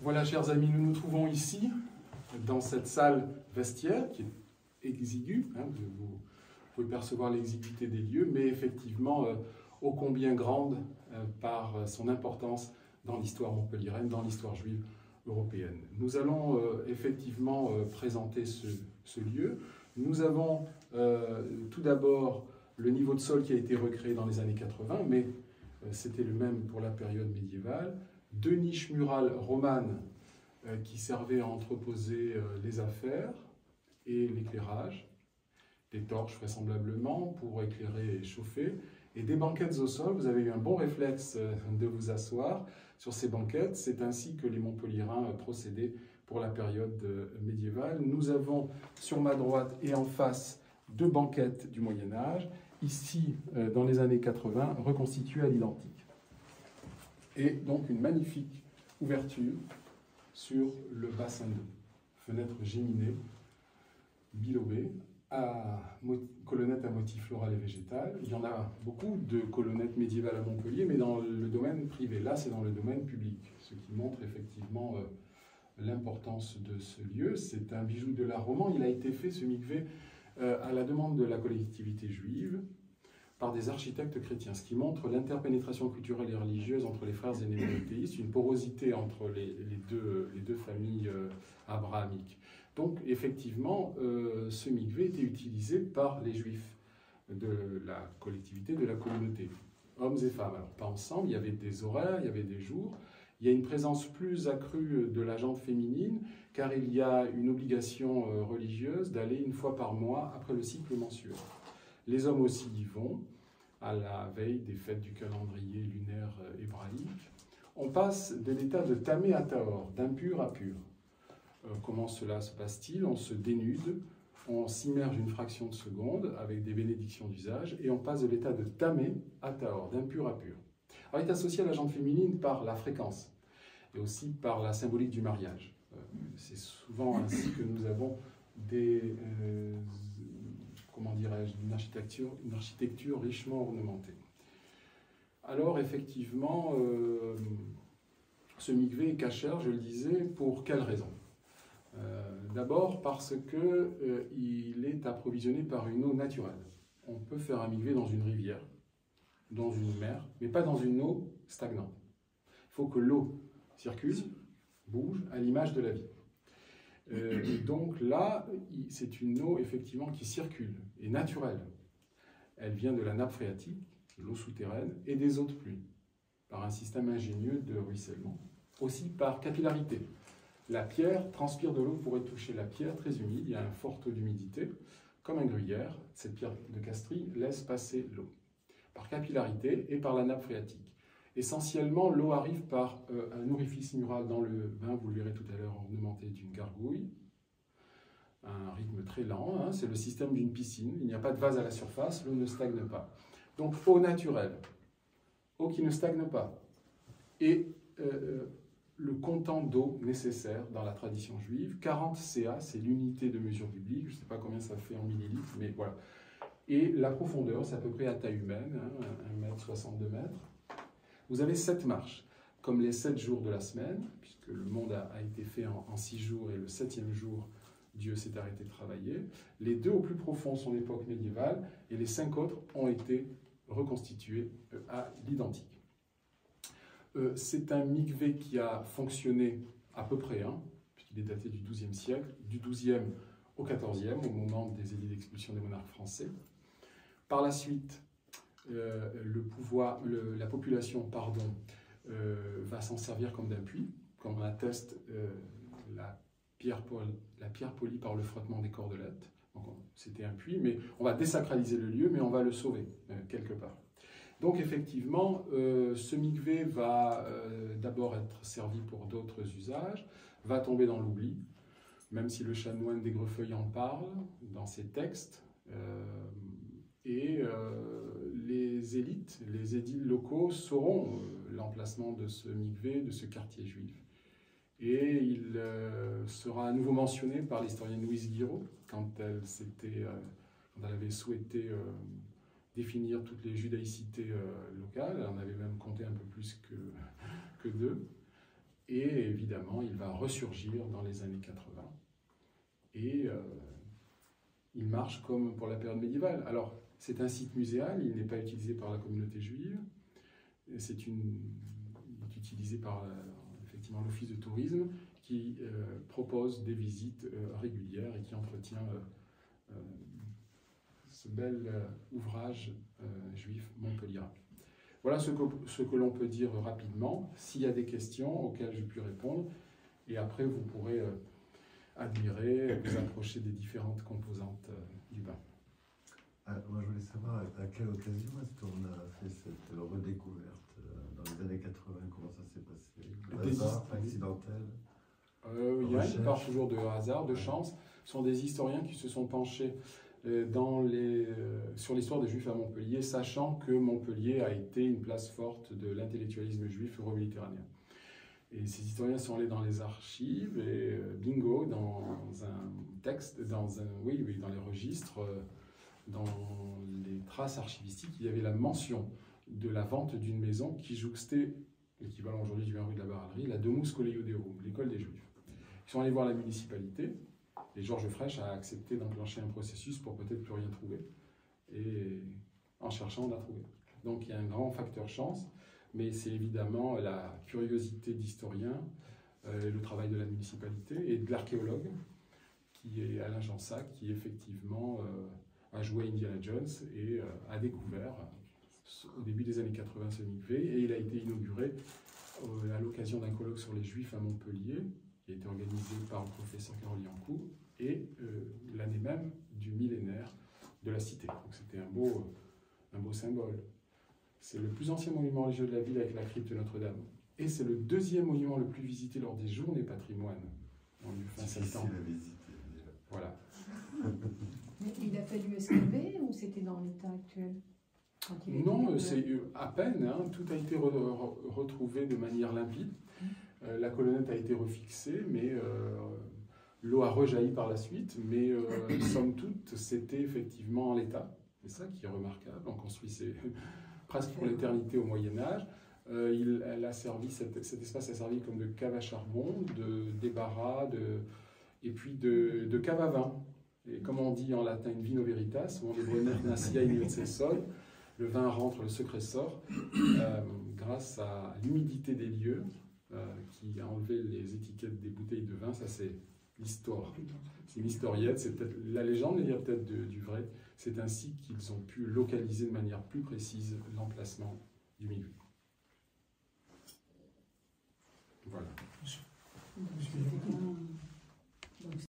Voilà, chers amis, nous nous trouvons ici, dans cette salle vestiaire qui est exiguë. Hein, vous pouvez percevoir l'exiguïté des lieux, mais effectivement ô combien grande par son importance dans l'histoire montpelliéraine, dans l'histoire juive européenne. Nous allons effectivement présenter ce lieu. Nous avons tout d'abord le niveau de sol qui a été recréé dans les années 80, mais c'était le même pour la période médiévale. 2 niches murales romanes qui servaient à entreposer les affaires et l'éclairage, des torches vraisemblablement pour éclairer et chauffer, et des banquettes au sol. Vous avez eu un bon réflexe de vous asseoir sur ces banquettes. C'est ainsi que les Montpelliérains procédaient pour la période médiévale. Nous avons sur ma droite et en face 2 banquettes du Moyen-Âge, ici dans les années 80, reconstituées à l'identique. Et donc une magnifique ouverture sur le bassin d'eau. Fenêtre géminée, bilobée, à colonnettes à motif floral et végétal. Il y en a beaucoup de colonnettes médiévales à Montpellier, mais dans le domaine privé. Là, c'est dans le domaine public, ce qui montre effectivement l'importance de ce lieu. C'est un bijou de l'art roman. Il a été fait, ce mikvé, à la demande de la collectivité juive, par des architectes chrétiens, ce qui montre l'interpénétration culturelle et religieuse entre les frères et les monothéistes, une porosité entre les deux familles abrahamiques. Donc, effectivement, ce mikvé était utilisé par les juifs de la collectivité, de la communauté, hommes et femmes. Alors, pas ensemble, il y avait des horaires, il y avait des jours. Il y a une présence plus accrue de la gente féminine, car il y a une obligation religieuse d'aller une fois par mois après le cycle mensuel. Les hommes aussi y vont, à la veille des fêtes du calendrier lunaire hébraïque. On passe de l'état de tamé à tahor, d'impur à pur. Comment cela se passe-t-il? On se dénude, on s'immerge une fraction de seconde avec des bénédictions d'usage, et on passe de l'état de tamé à tahor, d'impur à pur. Alors, il est associé à la gente féminine par la fréquence, et aussi par la symbolique du mariage. C'est souvent ainsi que nous avons des... comment dirais-je, une architecture richement ornementée. Alors, effectivement, ce mikvé est cachère, je le disais, pour quelle raison? D'abord parce qu'il est approvisionné par une eau naturelle. On peut faire un mikvé dans une rivière, dans une mer, mais pas dans une eau stagnante. Il faut que l'eau circule, bouge, à l'image de la vie. Et donc là, c'est une eau effectivement qui circule, et naturelle. Elle vient de la nappe phréatique, de l'eau souterraine, et des eaux de pluie, par un système ingénieux de ruissellement. Aussi par capillarité. La pierre transpire de l'eau pour y toucher la pierre, très humide, il y a un fort taux d'humidité. Comme un gruyère, cette pierre de Castries laisse passer l'eau. Par capillarité et par la nappe phréatique. Essentiellement, l'eau arrive par un orifice mural dans le bain, vous le verrez tout à l'heure, ornementé d'une gargouille. Un rythme très lent, hein, c'est le système d'une piscine. Il n'y a pas de vase à la surface, l'eau ne stagne pas. Donc, eau naturelle, eau qui ne stagne pas. Et le comptant d'eau nécessaire dans la tradition juive, 40 CA, c'est l'unité de mesure biblique, je ne sais pas combien ça fait en millilitres, mais voilà. Et la profondeur, c'est à peu près à taille humaine, hein, 1 m, 62 mètres. Vous avez 7 marches, comme les 7 jours de la semaine, puisque le monde a été fait en 6 jours, et le 7e jour, Dieu s'est arrêté de travailler. Les 2 au plus profond sont l'époque médiévale, et les 5 autres ont été reconstitués à l'identique. C'est un mikvé qui a fonctionné à peu près, hein, puisqu'il est daté du XIIe siècle, du XIIe au XIVe, au moment des édits d'expulsion des monarques français. Par la suite, la population va s'en servir comme d'un puits, comme on atteste la pierre polie par le frottement des cordelettes. C'était un puits, mais on va désacraliser le lieu, mais on va le sauver quelque part. Donc effectivement, ce mikvé va d'abord être servi pour d'autres usages, va tomber dans l'oubli, même si le chanoine d'Aigrefeuille en parle dans ses textes, et les élites, les édiles locaux sauront l'emplacement de ce mikvé, de ce quartier juif. Et il sera à nouveau mentionné par l'historienne Louise Guiraud quand elle avait souhaité définir toutes les judaïcités locales. On avait même compté un peu plus que deux. Et évidemment, il va ressurgir dans les années 80. Et il marche comme pour la période médiévale. Alors, c'est un site muséal, il n'est pas utilisé par la communauté juive. Il est utilisé par effectivement l'Office de tourisme qui propose des visites régulières et qui entretient ce bel ouvrage juif montpelliérain. Voilà ce que l'on peut dire rapidement. S'il y a des questions auxquelles je puis répondre, et après vous pourrez admirer, vous approcher des différentes composantes du bain. Moi je voulais savoir à quelle occasion est-ce qu'on a fait cette redécouverte dans les années 80, comment ça s'est passé? Hasard, accidentel? Il y a une part toujours de hasard, de chance. Ce sont des historiens qui se sont penchés sur l'histoire des Juifs à Montpellier, sachant que Montpellier a été une place forte de l'intellectualisme juif euro-méditerranéen. Et ces historiens sont allés dans les archives et bingo, dans un texte, dans les registres, dans les traces archivistiques, il y avait la mention de la vente d'une maison qui jouxtait, l'équivalent aujourd'hui du 20 rue de la Barallerie, la Domus Collegium Deorum, l'école des Juifs. Ils sont allés voir la municipalité, et Georges Frêche a accepté d'enclencher un processus pour peut-être plus rien trouver. Et en cherchant, on a trouvé. Donc il y a un grand facteur chance, mais c'est évidemment la curiosité d'historien, le travail de la municipalité et de l'archéologue, qui est Alain Jansac, qui effectivement a joué Indiana Jones et a découvert au début des années 80 ce mikvé, et il a été inauguré à l'occasion d'un colloque sur les Juifs à Montpellier, qui a été organisé par le professeur Carole Yancourt, et l'année même du millénaire de la cité. Donc c'était un beau symbole. C'est le plus ancien monument religieux de la ville avec la crypte de Notre-Dame. Et c'est le deuxième monument le plus visité lors des Journées patrimoine, en fin septembre. Voilà. Mais il a fallu excaver ou c'était dans l'état actuel? Non, c'est à peine. Hein, tout a été retrouvé de manière limpide. La colonnette a été refixée, mais l'eau a rejailli par la suite. Mais somme toute, c'était effectivement en l'état. C'est ça qui est remarquable. On construisait presque pour l'éternité au Moyen-Âge. Cet espace a servi comme de cave à charbon, de débarras, et puis de cave à vin. Et comme on dit en latin, in vino veritas, ou en hébreu nacia in sol, le vin rentre, le secret sort, grâce à l'humidité des lieux, qui a enlevé les étiquettes des bouteilles de vin. Ça, c'est l'histoire. C'est une historiette, c'est peut-être la légende, mais il y a peut-être du vrai. C'est ainsi qu'ils ont pu localiser de manière plus précise l'emplacement du milieu. Voilà. Excusez-moi.